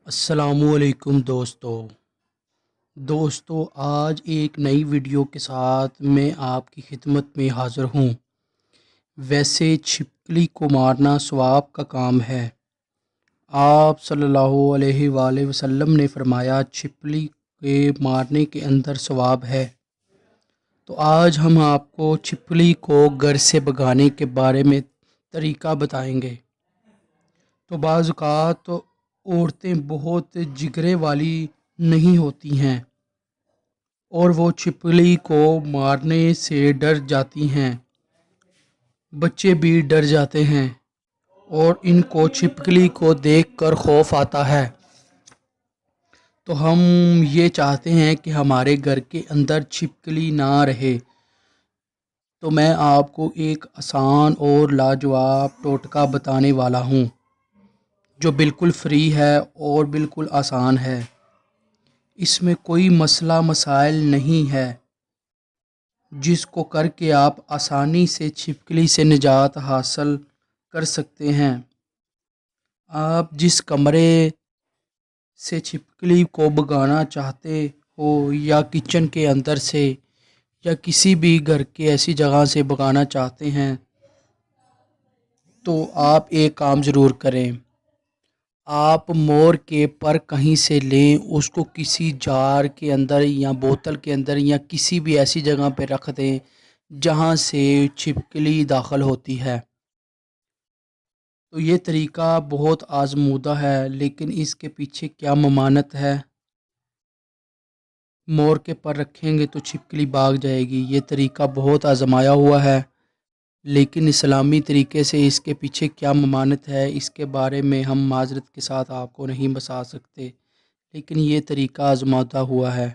السلام علیکم دوستو آج ایک نئی ویڈیو کے ساتھ میں آپ کی خدمت میں حاضر ہوں۔ ویسے چھپکلی کو مارنا ثواب کا کام ہے۔ آپ صلی اللہ علیہ وآلہ وسلم نے فرمایا چھپکلی کے مارنے کے اندر ثواب ہے۔ تو آج ہم آپ کو چھپکلی کو گھر سے بھگانے کے بارے میں طریقہ بتائیں گے۔ تو بعض اوقات عورتیں بہت جگرے والی نہیں ہوتی ہیں اور وہ چھپکلی کو مارنے سے ڈر جاتی ہیں، بچے بھی ڈر جاتے ہیں اور ان کو چھپکلی کو دیکھ کر خوف آتا ہے۔ تو ہم یہ چاہتے ہیں کہ ہمارے گھر کے اندر چھپکلی نہ رہے، تو میں آپ کو ایک آسان اور لاجواب ٹوٹکا بتانے والا ہوں جو بالکل فری ہے اور بالکل آسان ہے۔ اس میں کوئی مسئلہ مسائل نہیں ہے، جس کو کر کے آپ آسانی سے چھپکلی سے نجات حاصل کر سکتے ہیں۔ آپ جس کمرے سے چھپکلی کو بھگانا چاہتے ہو یا کچن کے اندر سے یا کسی بھی گھر کے ایسی جگہ سے بھگانا چاہتے ہیں تو آپ ایک کام ضرور کریں۔ آپ مور کے پر کہیں سے لیں، اس کو کسی جار کے اندر یا بوتل کے اندر یا کسی بھی ایسی جگہ پہ رکھ دیں جہاں سے چھپکلی داخل ہوتی ہے۔ تو یہ طریقہ بہت آزمودہ ہے، لیکن اس کے پیچھے کیا ممانعت ہے؟ مور کے پر رکھیں گے تو چھپکلی بھاگ جائے گی۔ یہ طریقہ بہت آزمایا ہوا ہے، لیکن اسلامی طریقے سے اس کے پیچھے کیا ممانعت ہے اس کے بارے میں ہم معذرت کے ساتھ آپ کو نہیں بتا سکتے، لیکن یہ طریقہ آزماتا ہوا ہے۔